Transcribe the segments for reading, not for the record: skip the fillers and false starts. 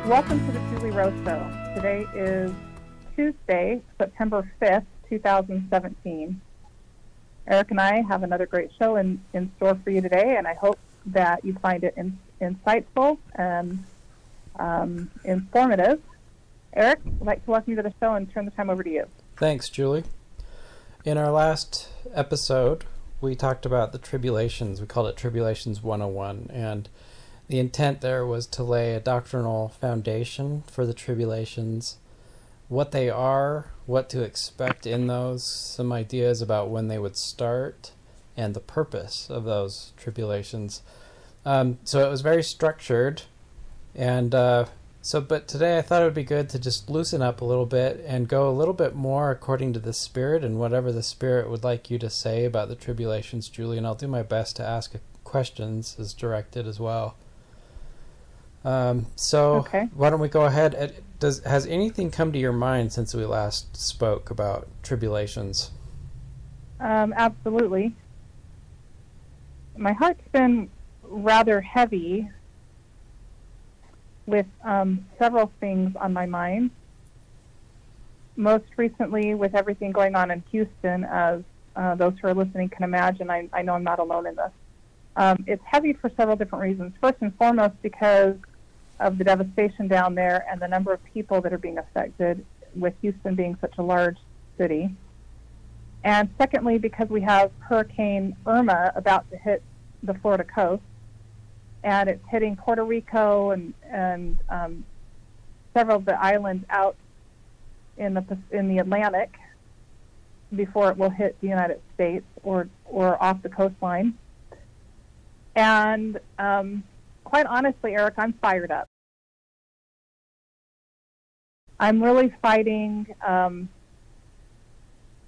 Welcome to the Julie Rowe Show. Today is Tuesday, September 5th, 2017. Eric and I have another great show in store for you today, and I hope that you find it insightful and informative. Eric, I'd like to welcome you to the show and turn the time over to you. Thanks, Julie. In our last episode, we talked about the Tribulations. We called it Tribulations 101, and the intent there was to lay a doctrinal foundation for the tribulations, what they are, what to expect in those, some ideas about when they would start, and the purpose of those tribulations. So it was very structured, and but today I thought it would be good to just loosen up a little bit and go a little bit more according to the Spirit and whatever the Spirit would like you to say about the tribulations, Julie, and I'll do my best to ask questions as directed as well. Okay. Why don't we go ahead? Has anything come to your mind since we last spoke about tribulations? Absolutely. My heart's been rather heavy with several things on my mind. Most recently, with everything going on in Houston, as those who are listening can imagine, I know I'm not alone in this. It's heavy for several different reasons. First and foremost, because of the devastation down there and the number of people that are being affected, with Houston being such a large city. And secondly, because we have Hurricane Irma about to hit the Florida coast, and it's hitting Puerto Rico and several of the islands out in the Atlantic before it will hit the United States or off the coastline. And quite honestly, Eric, I'm fired up. I'm really fighting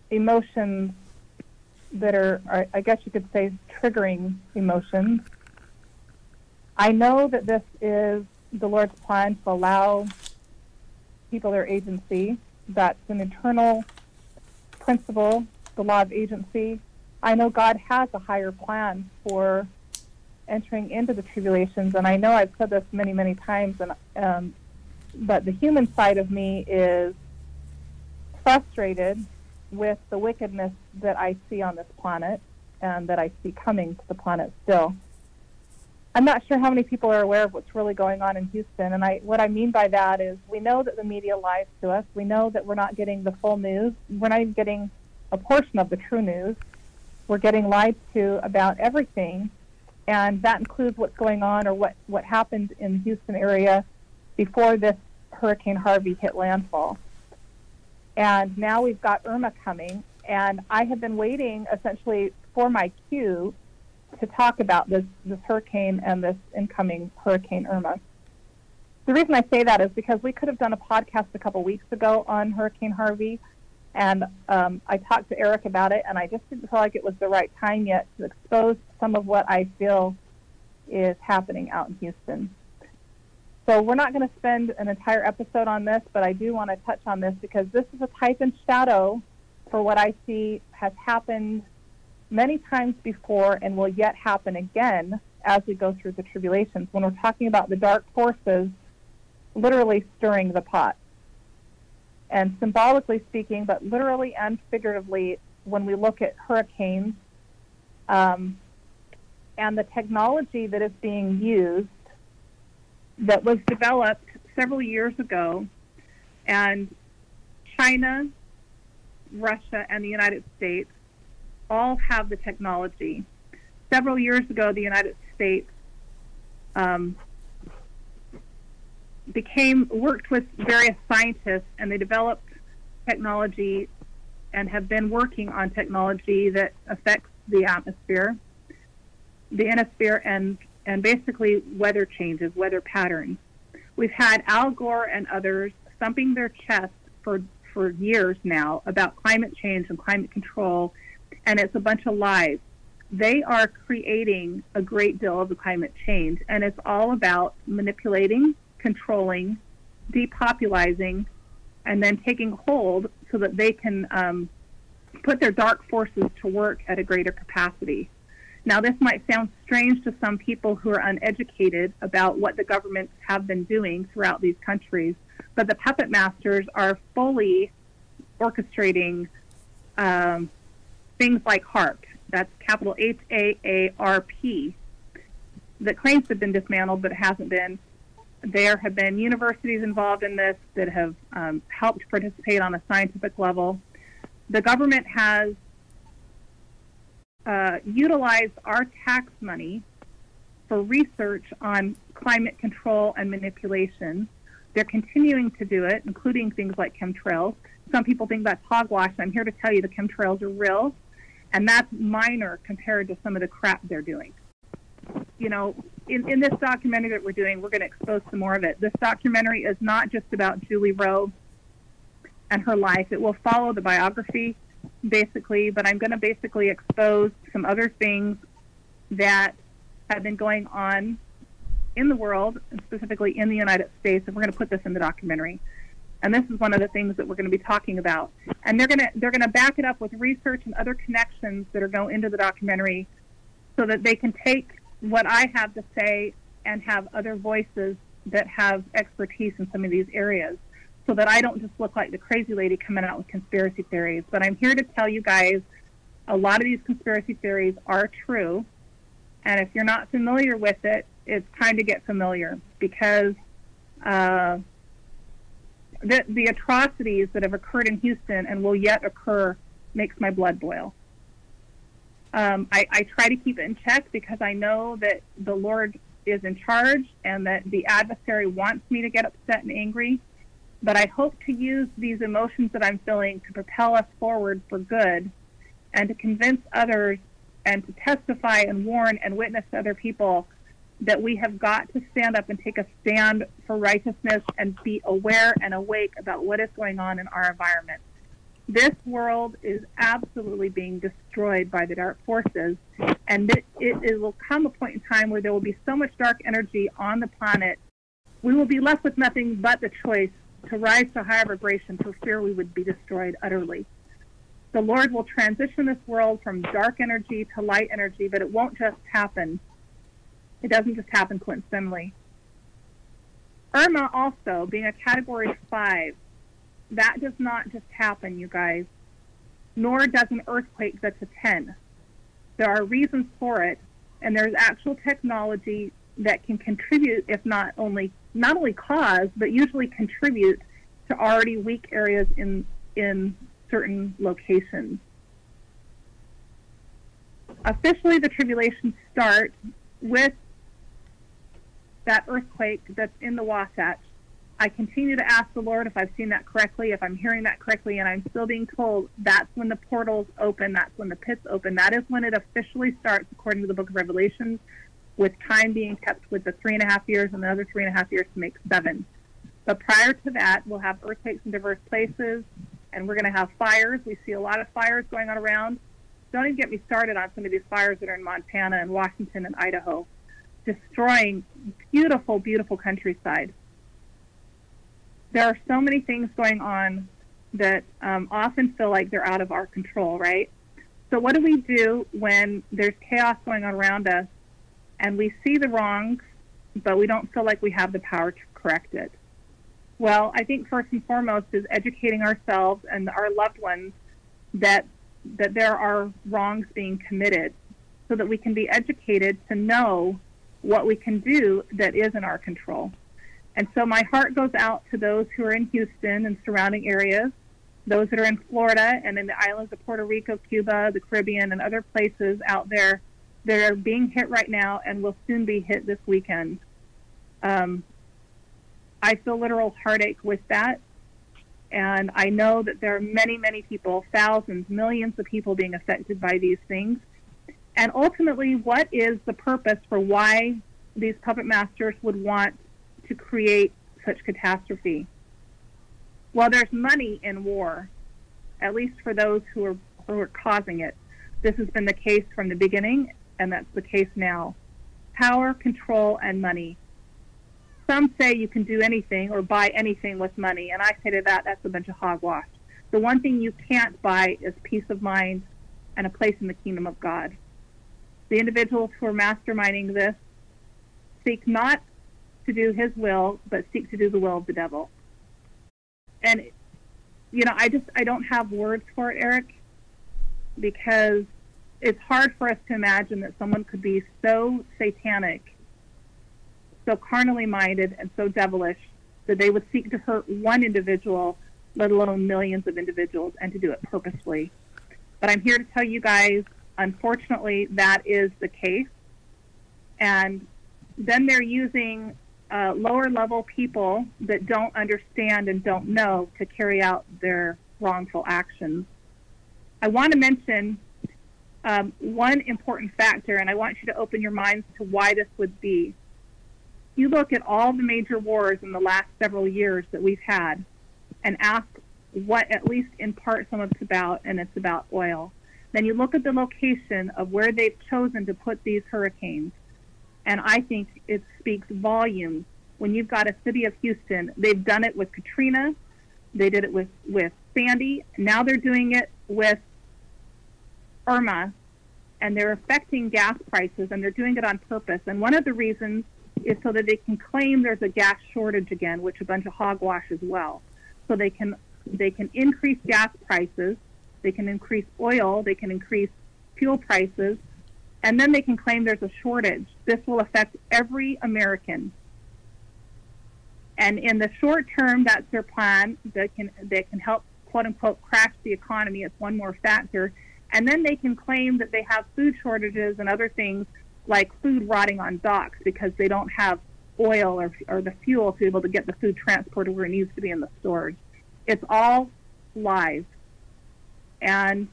emotions that are, I guess you could say, triggering emotions. I know that this is the Lord's plan to allow people their agency. That's an eternal principle, the law of agency. I know God has a higher plan for entering into the tribulations, and I know I've said this many, many times, but the human side of me is frustrated with the wickedness that I see on this planet and that I see coming to the planet still. I'm not sure how many people are aware of what's really going on in Houston, and what I mean by that is we know that the media lies to us. We know that we're not getting the full news. We're not even getting a portion of the true news. We're getting lied to about everything, and that includes what's going on or what happened in the Houston area before this Hurricane Harvey hit landfall. And now we've got Irma coming, and I have been waiting essentially for my cue to talk about this hurricane and this incoming Hurricane Irma. The reason I say that is because we could have done a podcast a couple weeks ago on Hurricane Harvey, and I talked to Eric about it, and I just didn't feel like it was the right time yet to expose some of what I feel is happening out in Houston. So we're not going to spend an entire episode on this, but I do want to touch on this because this is a type and shadow for what I see has happened many times before and will yet happen again as we go through the tribulations, when we're talking about the dark forces literally stirring the pot. And symbolically speaking, but literally and figuratively, when we look at hurricanes and the technology that is being used that was developed several years ago, and China, Russia, and the United States all have the technology. Several years ago, the United States worked with various scientists, and they developed technology and have been working on technology that affects the atmosphere, the ionosphere, and basically weather changes, weather patterns. We've had Al Gore and others thumping their chests for years now about climate change and climate control, and it's a bunch of lies. They are creating a great deal of the climate change, and it's all about manipulating, controlling, depopulizing, and then taking hold so that they can put their dark forces to work at a greater capacity. Now, this might sound strange to some people who are uneducated about what the governments have been doing throughout these countries, but the puppet masters are fully orchestrating things like HAARP. That's capital HAARP, that claims to have been dismantled, but it hasn't been. There have been universities involved in this that have helped participate on a scientific level. The government has utilized our tax money for research on climate control and manipulation. They're continuing to do it, including things like chemtrails. Some people think that's hogwash. I'm here to tell you the chemtrails are real, and that's minor compared to some of the crap they're doing. You know, in this documentary that we're doing, we're going to expose some more of it. This documentary is not just about Julie Rowe and her life. It will follow the biography, basically, but I'm going to basically expose some other things that have been going on in the world, and specifically in the United States, and we're going to put this in the documentary. And this is one of the things that we're going to be talking about. And they're going to back it up with research and other connections that are going into the documentary, so that they can take what I have to say and have other voices that have expertise in some of these areas, so that I don't just look like the crazy lady coming out with conspiracy theories. But I'm here to tell you guys, a lot of these conspiracy theories are true. And if you're not familiar with it, it's time to get familiar, because the atrocities that have occurred in Houston and will yet occur makes my blood boil. I try to keep it in check, because I know that the Lord is in charge and that the adversary wants me to get upset and angry. But I hope to use these emotions that I'm feeling to propel us forward for good, and to convince others, and to testify and warn and witness to other people that we have got to stand up and take a stand for righteousness and be aware and awake about what is going on in our environment. This world is absolutely being destroyed by the dark forces, and it will come a point in time where there will be so much dark energy on the planet, we will be left with nothing but the choice to rise to higher vibration, for fear we would be destroyed utterly. The Lord will transition this world from dark energy to light energy, but it won't just happen. It doesn't just happen coincidentally. Irma also, being a Category 5, that does not just happen, you guys. Nor does an earthquake that's a 10. There are reasons for it, and there's actual technology that can contribute, if not only cause, but usually contribute to already weak areas in certain locations. Officially, the tribulations start with that earthquake that's in the Wasatch. I continue to ask the Lord if I've seen that correctly, if I'm hearing that correctly, and I'm still being told that's when the portals open, that's when the pits open. That is when it officially starts, according to the book of Revelations, with time being kept with the 3.5 years and another 3.5 years to make 7. But prior to that, we'll have earthquakes in diverse places, and we're going to have fires. We see a lot of fires going on around. Don't even get me started on some of these fires that are in Montana and Washington and Idaho, destroying beautiful, beautiful countryside. There are so many things going on that often feel like they're out of our control, right? So what do we do when there's chaos going on around us and we see the wrongs, but we don't feel like we have the power to correct it? Well, I think first and foremost is educating ourselves and our loved ones that there are wrongs being committed, so that we can be educated to know what we can do that is in our control. And so my heart goes out to those who are in Houston and surrounding areas, those that are in Florida and in the islands of Puerto Rico, Cuba, the Caribbean, and other places out there that are being hit right now and will soon be hit this weekend. I feel literal heartache with that. And I know that there are many, many people, thousands, millions of people being affected by these things. And ultimately, what is the purpose for why these puppet masters would want to create such catastrophe? Well, there's money in war, at least for those who are causing it. This has been the case from the beginning, and that's the case now. Power, control, and money. Some say you can do anything or buy anything with money, and I say to that, that's a bunch of hogwash. The one thing you can't buy is peace of mind and a place in the kingdom of God. The individuals who are masterminding this seek not to do his will, but seek to do the will of the devil. And, you know, I don't have words for it, Eric, because it's hard for us to imagine that someone could be so satanic, so carnally minded, and so devilish that they would seek to hurt one individual, let alone millions of individuals, and to do it purposefully. But I'm here to tell you guys, unfortunately, that is the case. And then they're using lower-level people that don't understand and don't know to carry out their wrongful actions. I want to mention one important factor, and I want you to open your minds to why this would be. You look at all the major wars in the last several years that we've had and ask what, at least in part, some of it's about, and it's about oil. Then you look at the location of where they've chosen to put these hurricanes, and I think it speaks volumes. When you've got a city of Houston, they've done it with Katrina, they did it with Sandy, now they're doing it with Irma, and they're affecting gas prices, and they're doing it on purpose. And one of the reasons is so that they can claim there's a gas shortage again, which is a bunch of hogwash as well. So they can increase gas prices, they can increase oil, they can increase fuel prices, and then they can claim there's a shortage. This will affect every American. And in the short term, that's their plan that can help, quote unquote, crash the economy. It's one more factor. And then they can claim that they have food shortages and other things like food rotting on docks because they don't have oil or the fuel to be able to get the food transported where it needs to be in the stores. It's all lies. And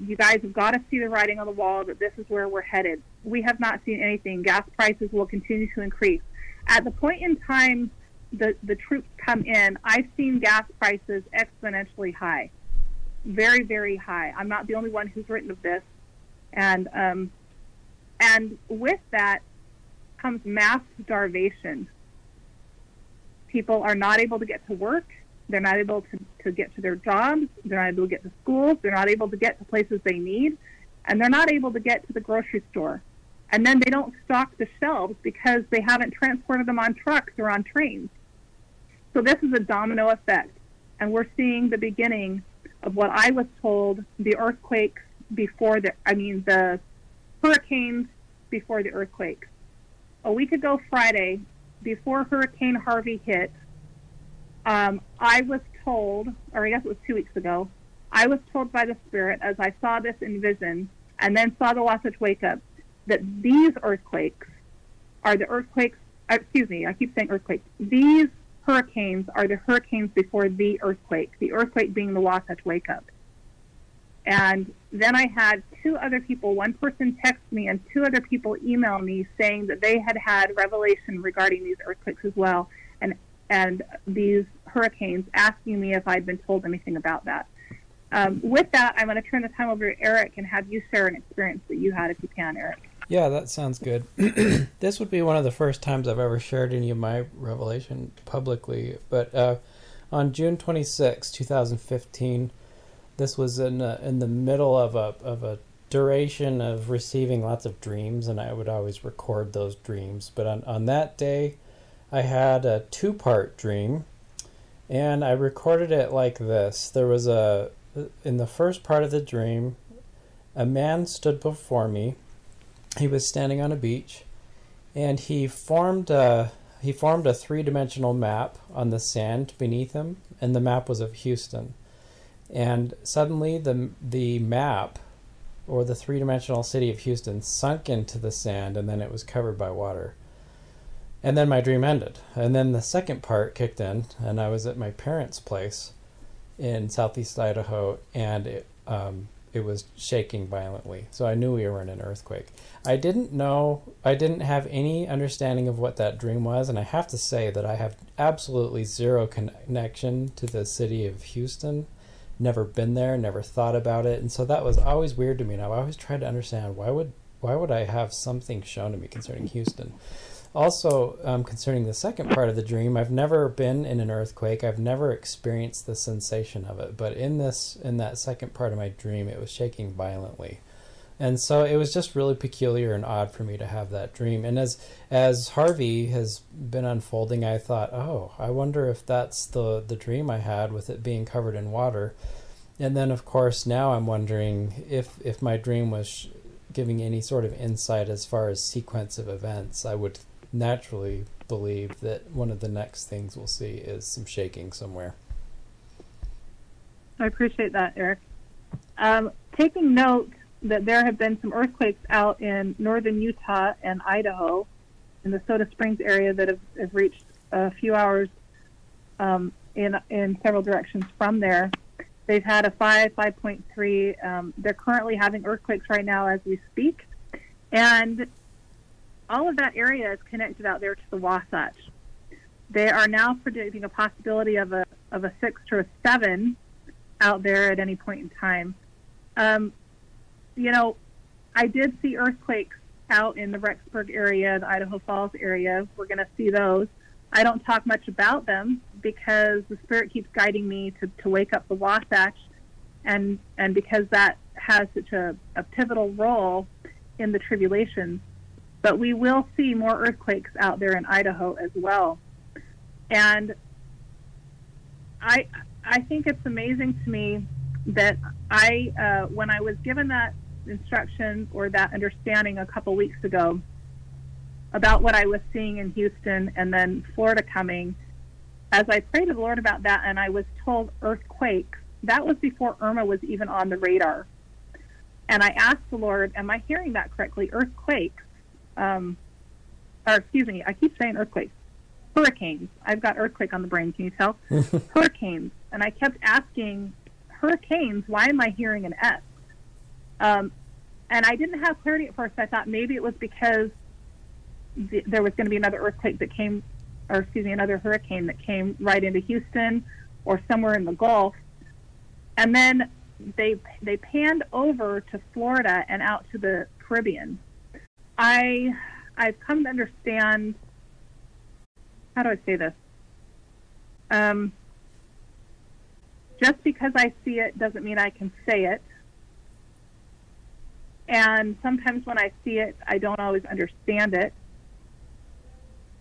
you guys have got to see the writing on the wall that this is where we're headed. We have not seen anything. Gas prices will continue to increase. At the point in time the troops come in, I've seen gas prices exponentially high. Very, very high. I'm not the only one who's written of this. And with that comes mass starvation. People are not able to get to work. They're not able to get to their jobs. They're not able to get to schools. They're not able to get to places they need. And they're not able to get to the grocery store. And then they don't stock the shelves because they haven't transported them on trucks or on trains. So this is a domino effect. And we're seeing the beginning of what I was told, the earthquakes before the hurricanes before the earthquakes. A week ago Friday, before Hurricane Harvey hit, I was told, or I guess it was 2 weeks ago, I was told by the Spirit as I saw this in vision and then saw the Wasatch Wake Up that these earthquakes are the earthquakes, excuse me, I keep saying earthquakes. These hurricanes are the hurricanes before the earthquake being the Wasatch Wake Up. And then I had two other people, one person text me and two other people email me saying that they had had revelation regarding these earthquakes as well, and these hurricanes, asking me if I'd been told anything about that. With that, I'm going to turn the time over to Eric and have you share an experience that you had, if you can, Eric. Yeah, that sounds good. This would be one of the first times I've ever shared any of my revelation publicly, but on June 26, 2015, this was in the middle of a duration of receiving lots of dreams, and I would always record those dreams. But on that day, I had a 2-part dream, and I recorded it like this. There was in the first part of the dream, a man stood before me. He was standing on a beach, and he formed a 3-dimensional map on the sand beneath him, and the map was of Houston. And suddenly the map, or the 3-dimensional city of Houston, sunk into the sand, and then it was covered by water. And then my dream ended. And then the second part kicked in, and I was at my parents' place in southeast Idaho, and it was shaking violently. So I knew we were in an earthquake. I didn't have any understanding of what that dream was, and I have to say that I have absolutely zero connection to the city of Houston. Never been there, never thought about it, and so that was always weird to me. And I always tried to understand why would I have something shown to me concerning Houston. Also, concerning the second part of the dream, I've never been in an earthquake. I've never experienced the sensation of it. But in that second part of my dream, it was shaking violently. And so it was just really peculiar and odd for me to have that dream. And as Harvey has been unfolding, I thought, oh, I wonder if that's the dream I had with it being covered in water. And then, of course, now I'm wondering if my dream was giving any sort of insight as far as sequence of events. I would naturally believe that one of the next things we'll see is some shaking somewhere. I appreciate that, Eric. Taking note that there have been some earthquakes out in northern Utah and Idaho in the Soda Springs area that have reached a few hours in several directions from there. They've had a 5.3. They're currently having earthquakes right now as we speak. And all of that area is connected out there to the Wasatch. They are now predicting a possibility of a 6 to a 7 out there at any point in time. You know, I did see earthquakes out in the Rexburg area, the Idaho Falls area. We're going to see those. I don't talk much about them because the Spirit keeps guiding me to wake up the Wasatch, and because that has such a pivotal role in the tribulations. But we will see more earthquakes out there in Idaho as well. And I think it's amazing to me that when I was given that instruction or that understanding a couple weeks ago about what I was seeing in Houston and then Florida coming, as I prayed to the Lord about that and I was told earthquakes, that was before Irma was even on the radar. And I asked the Lord, am I hearing that correctly? Earthquakes, or excuse me, I keep saying earthquakes. Hurricanes. I've got earthquake on the brain, can you tell? Hurricanes. And I kept asking, hurricanes, why am I hearing an S? And I didn't have clarity at first. I thought maybe it was because there was going to be another earthquake that came, or excuse me, another hurricane that came right into Houston or somewhere in the Gulf. And then they panned over to Florida and out to the Caribbean. I've come to understand, how do I say this? Just because I see it doesn't mean I can say it. And sometimes when I see it, I don't always understand it.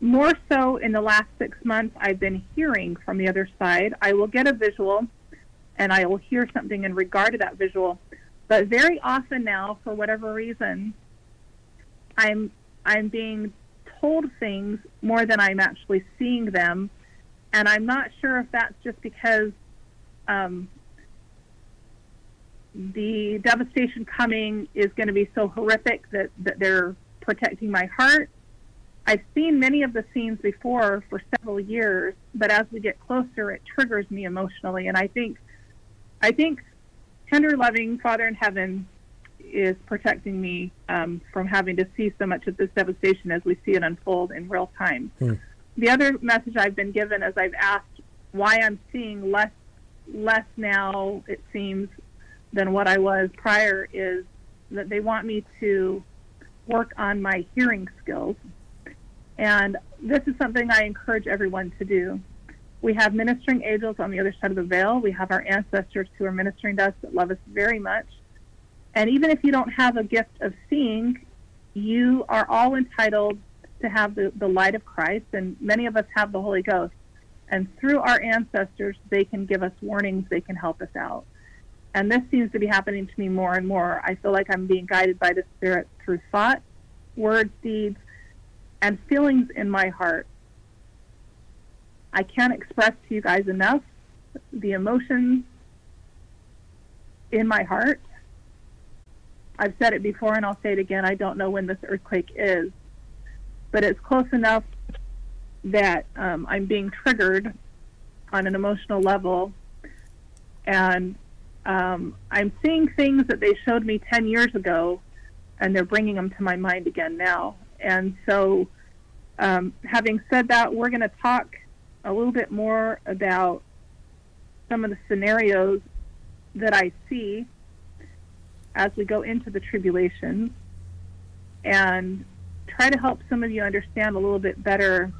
More so in the last 6 months, I've been hearing from the other side. I will get a visual, and I will hear something in regard to that visual. But very often now, for whatever reason, I'm being told things more than I'm actually seeing them. And I'm not sure if that's just because the devastation coming is going to be so horrific that they're protecting my heart. I've seen many of the scenes before for several years, but as we get closer, it triggers me emotionally. And I think tender, loving Father in heaven is protecting me from having to see so much of this devastation as we see it unfold in real time. The other message I've been given as I've asked why I'm seeing less now, it seems, than what I was prior, is that they want me to work on my hearing skills. And this is something I encourage everyone to do. We have ministering angels on the other side of the veil. We have our ancestors who are ministering to us that love us very much. And even if you don't have a gift of seeing, you are all entitled to have the light of Christ, and many of us have the Holy Ghost. And through our ancestors, they can give us warnings, they can help us out. And this seems to be happening to me more and more. I feel like I'm being guided by the Spirit through thought, words, deeds, and feelings in my heart. I can't express to you guys enough the emotions in my heart. I've said it before and I'll say it again. I don't know when this earthquake is, but it's close enough that I'm being triggered on an emotional level, and I'm seeing things that they showed me 10 years ago, and they're bringing them to my mind again now. And so, having said that, we're going to talk a little bit more about some of the scenarios that I see as we go into the tribulation, and try to help some of you understand a little bit better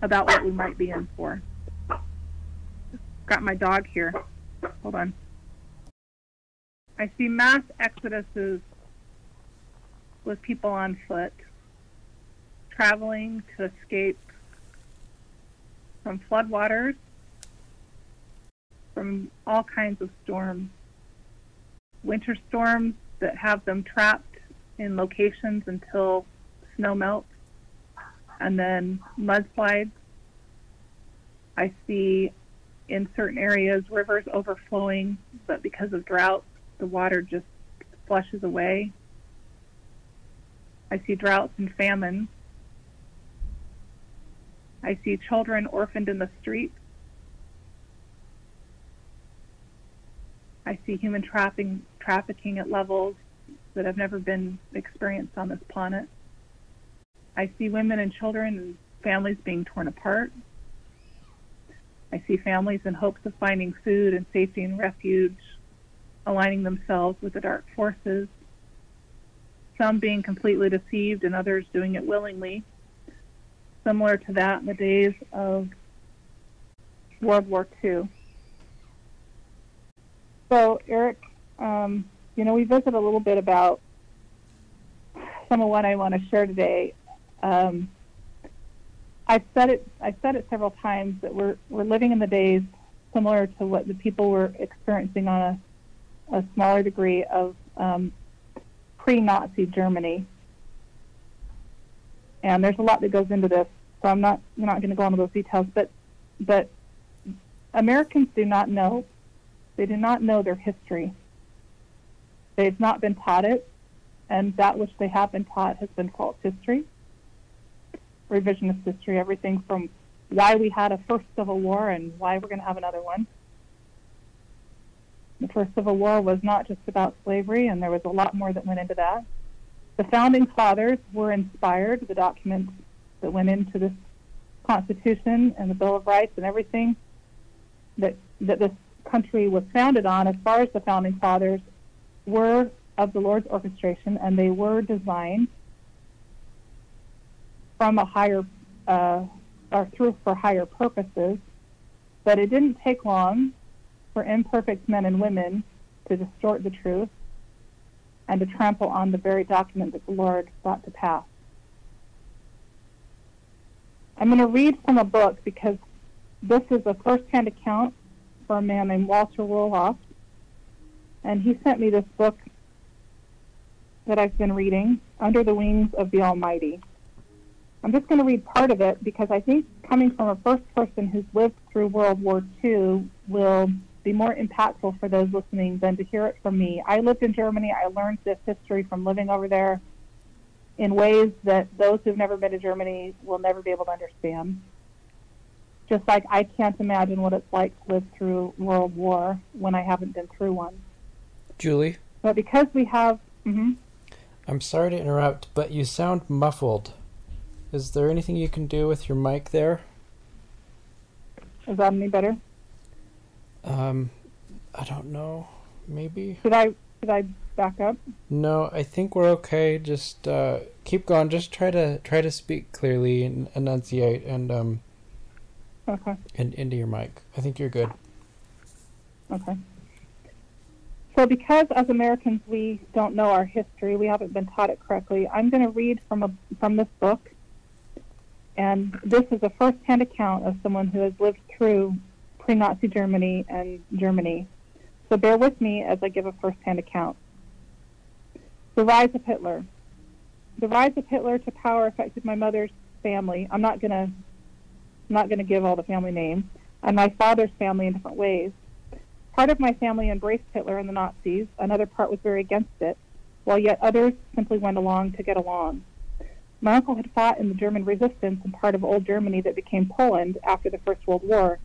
about what we might be in for. Got my dog here. Hold on. I see mass exoduses with people on foot, traveling to escape from floodwaters, from all kinds of storms, winter storms that have them trapped in locations until snow melts, and then mudslides. I see in certain areas rivers overflowing, but because of drought, the water just flushes away. I see droughts and famine. I see children orphaned in the streets. I see human trafficking at levels that have never been experienced on this planet. I see women and children and families being torn apart. I see families in hopes of finding food and safety and refuge, aligning themselves with the dark forces, some being completely deceived and others doing it willingly, similar to that in the days of World War II. So, Eric, we visited a little bit about some of what I want to share today. I've said it several times that we're living in the days similar to what the people were experiencing on a smaller degree of pre-Nazi Germany. And there's a lot that goes into this, so I'm not going to go into those details. But Americans do not know. They do not know their history. They've not been taught it, and that which they have been taught has been false history, revisionist history, everything from why we had a first Civil War and why we're going to have another one. The first Civil War was not just about slavery, and there was a lot more that went into that. The Founding Fathers were inspired, the documents that went into this Constitution and the Bill of Rights and everything that this country was founded on, as far as the Founding Fathers, were of the Lord's orchestration, and they were designed from a higher, for higher purposes. But it didn't take long for imperfect men and women to distort the truth and to trample on the very document that the Lord brought to pass. I'm going to read from a book because this is a first-hand account for a man named Walter Rowe, and he sent me this book that I've been reading, Under the Wings of the Almighty. I'm just going to read part of it because I think coming from a first person who's lived through World War II will be more impactful for those listening than to hear it from me. I lived in Germany. I learned this history from living over there in ways that those who've never been to Germany will never be able to understand. Just like I can't imagine what it's like to live through World War when I haven't been through one. Julie? But because we have... I'm sorry to interrupt, but you sound muffled. Is there anything you can do with your mic there? Is that any better? I don't know. Maybe. Should I back up? No, I think we're okay. Just keep going. Just try to speak clearly and enunciate and Okay. and into your mic. I think you're good. Okay. So because as Americans we don't know our history, we haven't been taught it correctly, I'm going to read from this book. And this is a first-hand account of someone who has lived through pre-Nazi Germany and Germany. So bear with me as I give a first-hand account. The rise of Hitler. The rise of Hitler to power affected my mother's family. I'm not going to give all the family names, and my father's family in different ways. Part of my family embraced Hitler and the Nazis. Another part was very against it, while yet others simply went along to get along. My uncle had fought in the German resistance in part of old Germany that became Poland after the First World War,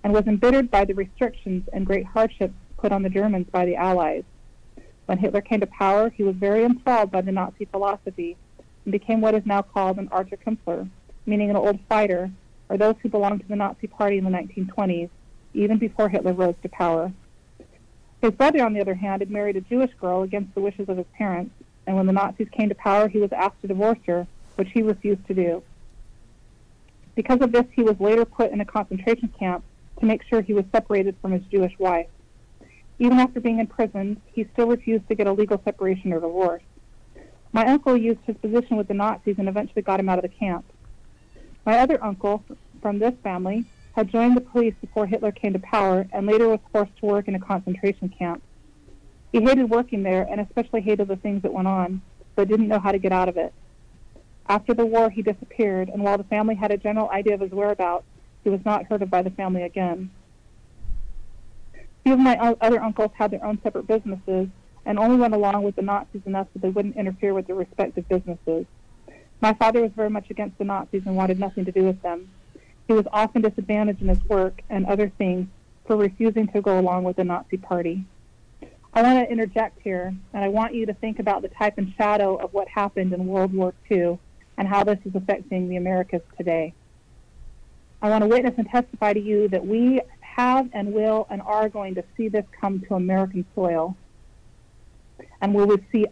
and was embittered by the restrictions and great hardships put on the Germans by the Allies. When Hitler came to power, he was very enthralled by the Nazi philosophy and became what is now called an Archer-Kämpfer, meaning an old fighter, or those who belonged to the Nazi Party in the 1920s, even before Hitler rose to power. His brother, on the other hand, had married a Jewish girl against the wishes of his parents, and when the Nazis came to power, he was asked to divorce her, which he refused to do. Because of this, he was later put in a concentration camp to make sure he was separated from his Jewish wife. Even after being imprisoned, he still refused to get a legal separation or divorce. My uncle used his position with the Nazis and eventually got him out of the camp. My other uncle from this family had joined the police before Hitler came to power and later was forced to work in a concentration camp. He hated working there and especially hated the things that went on, but didn't know how to get out of it. After the war, he disappeared, and while the family had a general idea of his whereabouts, he was not heard of by the family again. Few of my other uncles had their own separate businesses and only went along with the Nazis enough so they wouldn't interfere with their respective businesses. My father was very much against the Nazis and wanted nothing to do with them. He was often disadvantaged in his work and other things for refusing to go along with the Nazi party. I want to interject here, and I want you to think about the type and shadow of what happened in World War II and how this is affecting the Americas today. I want to witness and testify to you that we have and will and are going to see this come to American soil. And we would see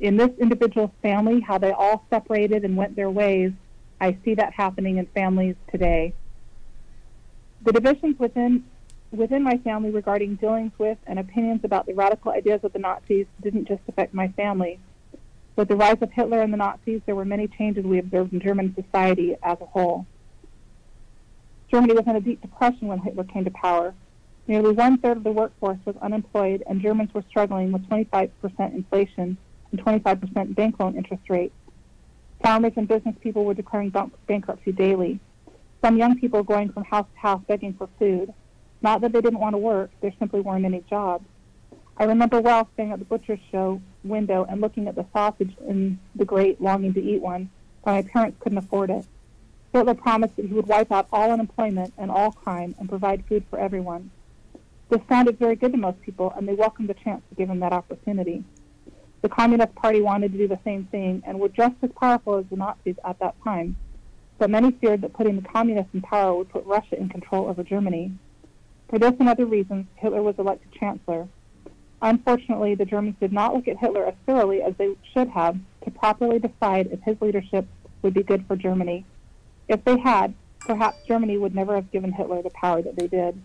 in this individual's family how they all separated and went their ways. I see that happening in families today. The divisions within my family regarding dealings with and opinions about the radical ideas of the Nazis didn't just affect my family. With the rise of Hitler and the Nazis, there were many changes we observed in German society as a whole. Germany was in a deep depression when Hitler came to power. Nearly one-third of the workforce was unemployed, and Germans were struggling with 25% inflation and 25% bank loan interest rates. Farmers and business people were declaring bankruptcy daily. Some young people going from house to house begging for food. Not that they didn't want to work, there simply weren't any jobs. I remember well staying at the butcher's show window and looking at the sausage in the grate, longing to eat one, but my parents couldn't afford it. Hitler promised that he would wipe out all unemployment and all crime and provide food for everyone. This sounded very good to most people, and they welcomed the chance to give him that opportunity. The Communist Party wanted to do the same thing and were just as powerful as the Nazis at that time, but many feared that putting the communists in power would put Russia in control over Germany. For this and other reasons, Hitler was elected chancellor. Unfortunately, the Germans did not look at Hitler as thoroughly as they should have to properly decide if his leadership would be good for Germany. If they had, perhaps Germany would never have given Hitler the power that they did.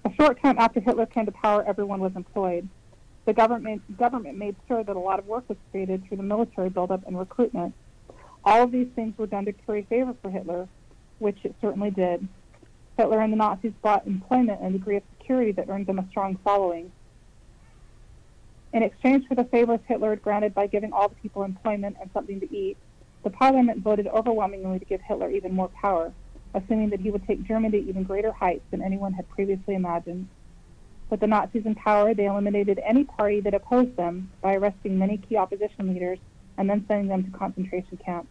A short time after Hitler came to power, everyone was employed. The government made sure that a lot of work was created through the military buildup and recruitment. All of these things were done to curry favor for Hitler, which it certainly did. Hitler and the Nazis brought employment and a degree of security that earned them a strong following. In exchange for the favors Hitler had granted by giving all the people employment and something to eat, the parliament voted overwhelmingly to give Hitler even more power, assuming that he would take Germany to even greater heights than anyone had previously imagined. With the Nazis in power, they eliminated any party that opposed them by arresting many key opposition leaders and then sending them to concentration camps.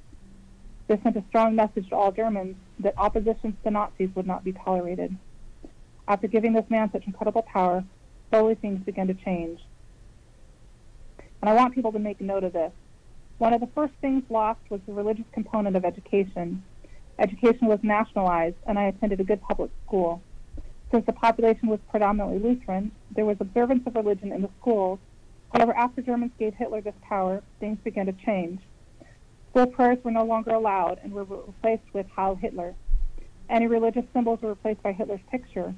This sent a strong message to all Germans that opposition to the Nazis would not be tolerated. After giving this man such incredible power, slowly things began to change. And I want people to make note of this. One of the first things lost was the religious component of education. Education was nationalized, and I attended a good public school. Since the population was predominantly Lutheran, there was observance of religion in the schools. However, after Germans gave Hitler this power, things began to change. School prayers were no longer allowed and were replaced with Heil Hitler. Any religious symbols were replaced by Hitler's picture.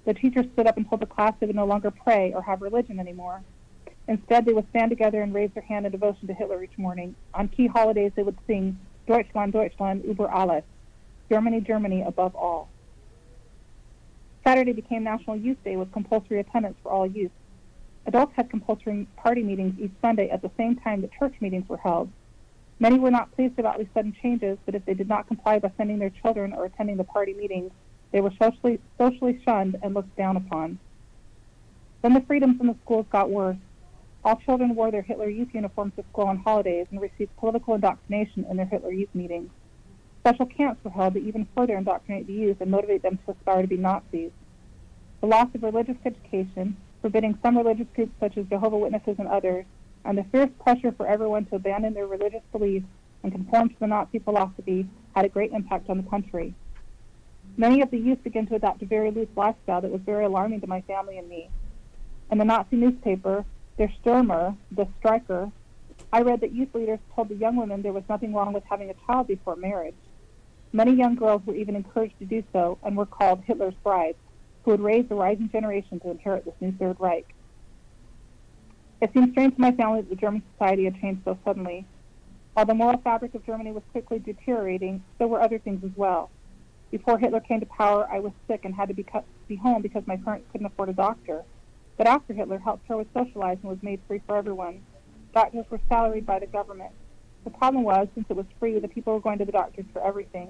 The teachers stood up and told the class they would no longer pray or have religion anymore. Instead, they would stand together and raise their hand in devotion to Hitler each morning. On key holidays, they would sing Deutschland, Deutschland, über alles. Germany, Germany, above all. Saturday became National Youth Day with compulsory attendance for all youth. Adults had compulsory party meetings each Sunday at the same time that church meetings were held. Many were not pleased about these sudden changes, but if they did not comply by sending their children or attending the party meetings, they were socially shunned and looked down upon. Then the freedoms in the schools got worse. All children wore their Hitler Youth uniforms to school on holidays and received political indoctrination in their Hitler Youth meetings. Special camps were held to even further indoctrinate the youth and motivate them to aspire to be Nazis. The loss of religious education, forbidding some religious groups such as Jehovah's Witnesses and others, and the fierce pressure for everyone to abandon their religious beliefs and conform to the Nazi philosophy had a great impact on the country. Many of the youth began to adopt a very loose lifestyle that was very alarming to my family and me. In the Nazi newspaper, Der Stürmer, the striker, I read that youth leaders told the young women there was nothing wrong with having a child before marriage. Many young girls were even encouraged to do so and were called Hitler's brides. who would raise the rising generation to inherit this new Third Reich. It seemed strange to my family that the German society had changed so suddenly. While the moral fabric of Germany was quickly deteriorating, so were other things as well. Before Hitler came to power, I was sick and had to be home because my parents couldn't afford a doctor. But after Hitler, healthcare was socialized and was made free for everyone. Doctors were salaried by the government. The problem was, since it was free, the people were going to the doctors for everything.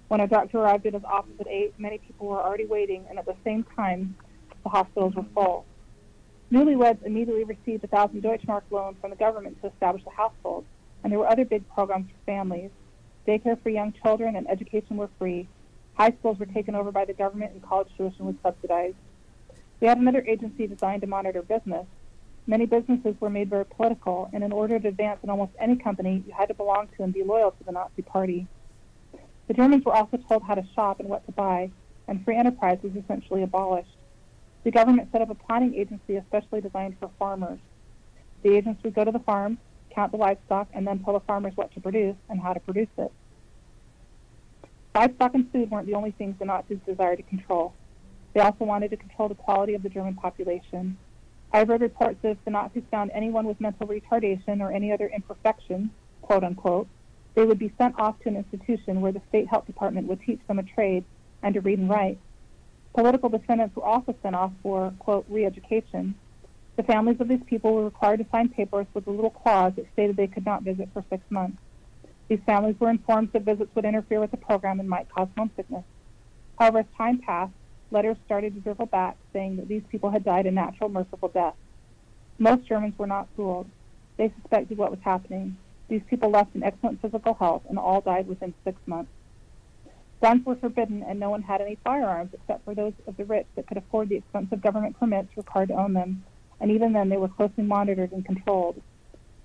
When a doctor arrived at his office at 8, many people were already waiting, and at the same time, the hospitals were full. Newlyweds immediately received a 1,000 Deutschmark loan from the government to establish a household, and there were other big programs for families. Daycare for young children and education were free. High schools were taken over by the government, and college tuition was subsidized. We had another agency designed to monitor business. Many businesses were made very political, and in order to advance in almost any company, you had to belong to and be loyal to the Nazi Party. The Germans were also told how to shop and what to buy, and free enterprise was essentially abolished. The government set up a planning agency especially designed for farmers. The agents would go to the farm, count the livestock, and then tell the farmers what to produce and how to produce it. Livestock and food weren't the only things the Nazis desired to control. They also wanted to control the quality of the German population. I've read reports that if the Nazis found anyone with mental retardation or any other imperfection, quote unquote, they would be sent off to an institution where the state health department would teach them a trade and to read and write. Political descendants were also sent off for, quote, re-education. The families of these people were required to sign papers with a little clause that stated they could not visit for 6 months. These families were informed that visits would interfere with the program and might cause homesickness. However, as time passed, letters started to dribble back saying that these people had died a natural, merciful death. Most Germans were not fooled. They suspected what was happening. These people left in excellent physical health and all died within 6 months. Guns were forbidden and no one had any firearms except for those of the rich that could afford the expensive government permits required to own them, and even then they were closely monitored and controlled.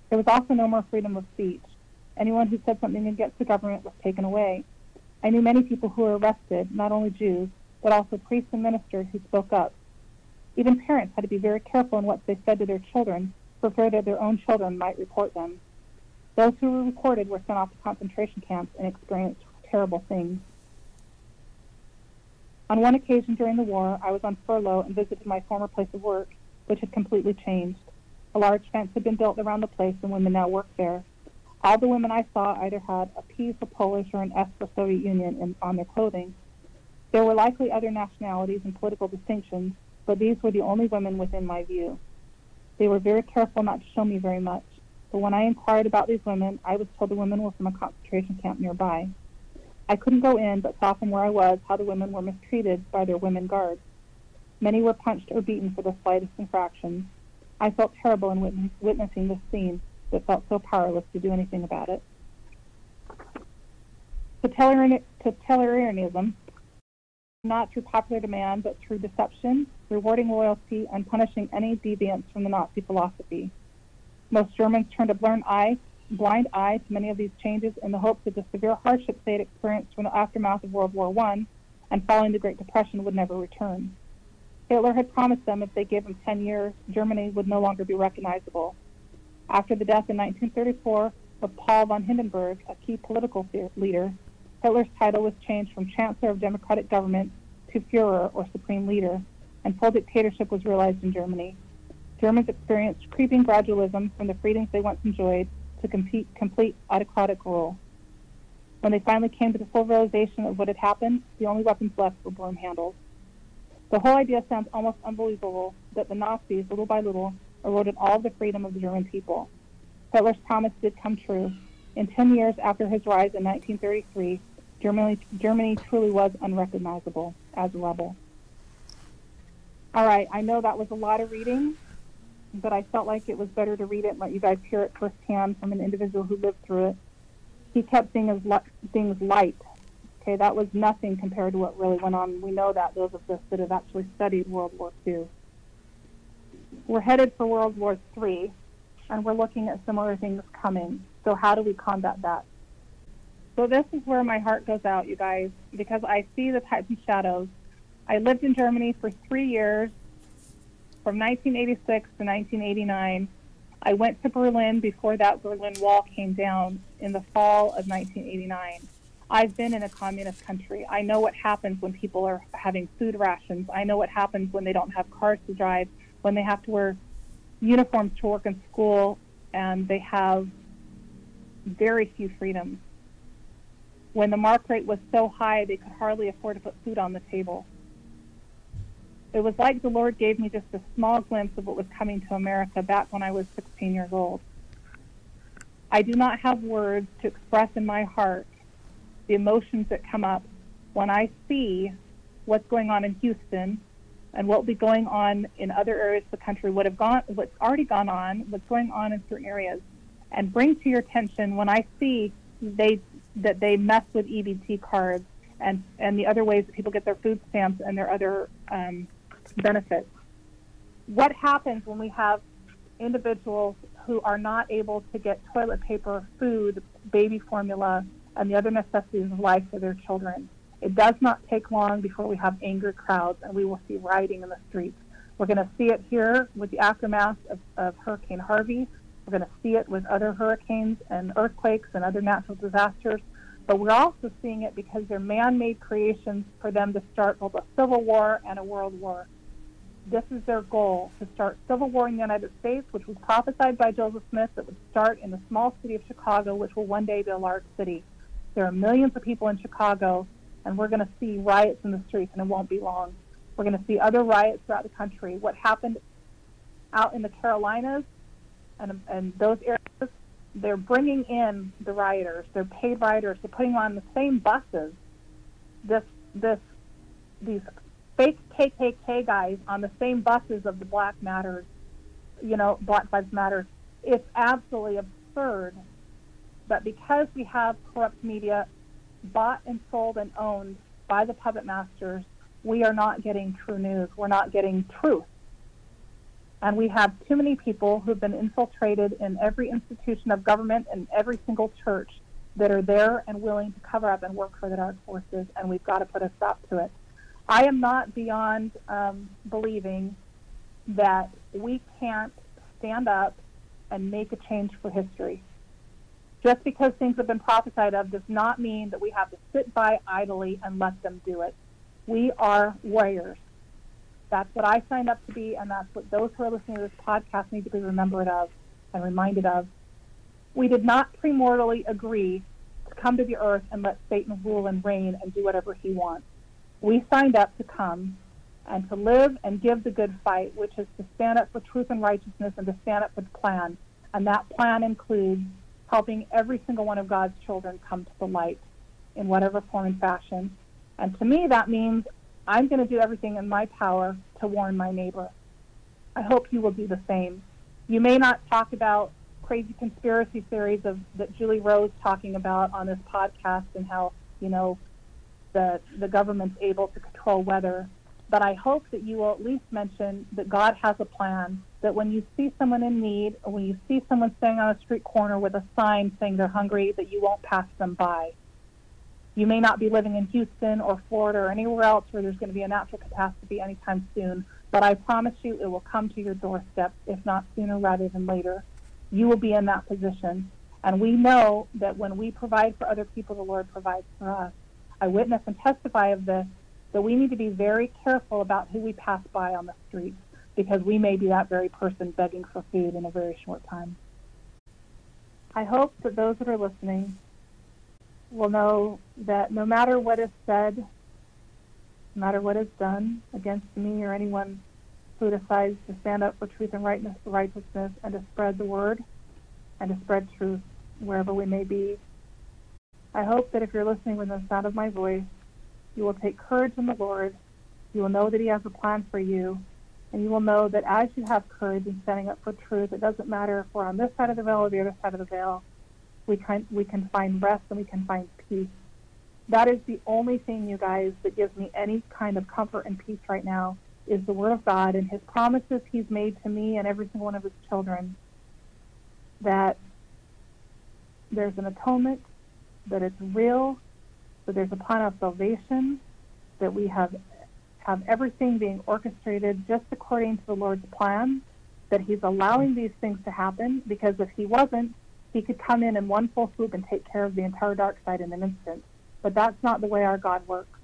There was also no more freedom of speech. Anyone who said something against the government was taken away. I knew many people who were arrested, not only Jews, but also priests and ministers who spoke up. Even parents had to be very careful in what they said to their children for fear that their own children might report them. Those who were recorded were sent off to concentration camps and experienced terrible things. On one occasion during the war, I was on furlough and visited my former place of work, which had completely changed. A large fence had been built around the place and women now worked there. All the women I saw either had a P for Polish or an S for Soviet Union on their clothing. There were likely other nationalities and political distinctions, but these were the only women within my view. They were very careful not to show me very much, but when I inquired about these women, I was told the women were from a concentration camp nearby. I couldn't go in, but saw from where I was how the women were mistreated by their women guards. Many were punched or beaten for the slightest infractions. I felt terrible in witnessing this scene, but felt so powerless to do anything about it. Totalitarianism, not through popular demand, but through deception, rewarding loyalty, and punishing any deviance from the Nazi philosophy. Most Germans turned a blind eye to many of these changes in the hopes that the severe hardships they had experienced from the aftermath of World War I and following the Great Depression would never return. Hitler had promised them if they gave him 10 years, Germany would no longer be recognizable. After the death in 1934 of Paul von Hindenburg, a key political leader, Hitler's title was changed from Chancellor of Democratic Government to Führer, or Supreme Leader, and full dictatorship was realized in Germany. Germans experienced creeping gradualism from the freedoms they once enjoyed to complete autocratic rule. When they finally came to the full realization of what had happened, the only weapons left were broom handles. The whole idea sounds almost unbelievable that the Nazis, little by little, eroded all of the freedom of the German people. Hitler's promise did come true. In 10 years after his rise in 1933, Germany truly was unrecognizable as a rebel. All right, I know that was a lot of reading, but I felt like it was better to read it and let you guys hear it firsthand from an individual who lived through it. He kept things light. Okay, that was nothing compared to what really went on. We know that, those of us that have actually studied World War II. We're headed for World War III, and we're looking at similar things coming. So how do we combat that? So this is where my heart goes out, you guys, because I see the types and shadows. I lived in Germany for 3 years, from 1986 to 1989. I went to Berlin before that Berlin Wall came down in the fall of 1989. I've been in a communist country. I know what happens when people are having food rations. I know what happens when they don't have cars to drive, when they have to wear uniforms to work in school, and they have very few freedoms. When the mark rate was so high, they could hardly afford to put food on the table. It was like the Lord gave me just a small glimpse of what was coming to America back when I was 16 years old. I do not have words to express in my heart the emotions that come up when I see what's going on in Houston and what will be going on in other areas of the country, what's already gone on, what's going on in certain areas, and bring to your attention when I see that they mess with EBT cards and the other ways that people get their food stamps and their other benefits. What happens when we have individuals who are not able to get toilet paper, food, baby formula, and the other necessities of life for their children? It does not take long before we have angry crowds and we will see rioting in the streets. We're going to see it here with the aftermath of Hurricane Harvey. We're going to see it with other hurricanes and earthquakes and other natural disasters. But we're also seeing it because they're man-made creations for them to start both a civil war and a world war. This is their goal, to start civil war in the United States, which was prophesied by Joseph Smith, that would start in the small city of Chicago, which will one day be a large city. There are millions of people in Chicago, and we're going to see riots in the streets, and it won't be long. We're going to see other riots throughout the country. What happened out in the Carolinas and those areas, they're bringing in the rioters. They're paid rioters. They're putting them on the same buses. These fake KKK guys on the same buses of the Black Matters, Black Lives Matter. It's absolutely absurd. But because we have corrupt media bought and sold and owned by the puppet masters, we are not getting true news. We're not getting truth. And we have too many people who've been infiltrated in every institution of government and every single church that are there and willing to cover up and work for the dark forces, and we've got to put a stop to it. I am not beyond believing that we can't stand up and make a change for history. Just because things have been prophesied of does not mean that we have to sit by idly and let them do it. We are warriors. That's what I signed up to be, and that's what those who are listening to this podcast need to be remembered of and reminded of. We did not premortally agree to come to the earth and let Satan rule and reign and do whatever he wants. We signed up to come and to live and give the good fight, which is to stand up for truth and righteousness and to stand up for the plan. And that plan includes helping every single one of God's children come to the light in whatever form and fashion. And to me, that means I'm going to do everything in my power to warn my neighbor. I hope you will do the same. You may not talk about crazy conspiracy theories that Julie Rowe is talking about on this podcast and how, the government's able to control weather. But I hope that you will at least mention that God has a plan, that when you see someone in need, or when you see someone standing on a street corner with a sign saying they're hungry, that you won't pass them by. You may not be living in Houston or Florida or anywhere else where there's going to be a natural catastrophe anytime soon, but I promise you it will come to your doorstep, if not sooner rather than later. You will be in that position. And we know that when we provide for other people, the Lord provides for us. I witness and testify of this, that we need to be very careful about who we pass by on the streets, because we may be that very person begging for food in a very short time. I hope that those that are listening will know that no matter what is said, no matter what is done against me or anyone who decides to stand up for truth and righteousness and to spread the word and to spread truth wherever we may be, I hope that if you're listening within the sound of my voice, you will take courage in the Lord. You will know that he has a plan for you. And you will know that as you have courage in standing up for truth, it doesn't matter if we're on this side of the veil or the other side of the veil. We can find rest and we can find peace. That is the only thing, you guys, that gives me any kind of comfort and peace right now, is the Word of God and his promises he's made to me and every single one of his children, that there's an atonement, that it's real, that there's a plan of salvation, that we have everything being orchestrated just according to the Lord's plan, that he's allowing these things to happen, because if he wasn't, he could come in one full swoop and take care of the entire dark side in an instant. But that's not the way our God works.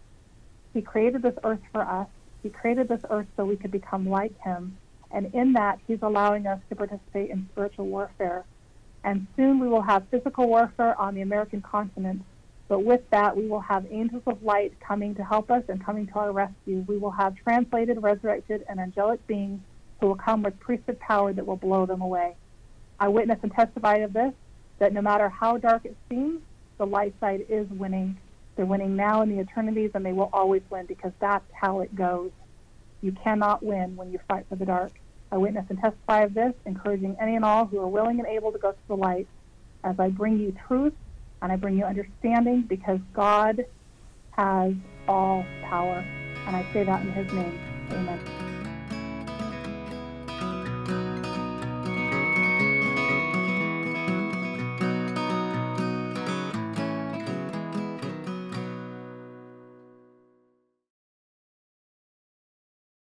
He created this earth for us. He created this earth so we could become like him. And in that, he's allowing us to participate in spiritual warfare. And soon we will have physical warfare on the American continent. But with that, we will have angels of light coming to help us and coming to our rescue. We will have translated, resurrected, and angelic beings who will come with priesthood power that will blow them away. I witness and testify of this, that no matter how dark it seems, the light side is winning. They're winning now in the eternities, and they will always win, because that's how it goes. You cannot win when you fight for the dark. I witness and testify of this, encouraging any and all who are willing and able to go to the light, as I bring you truth and I bring you understanding, because God has all power. And I say that in his name. Amen.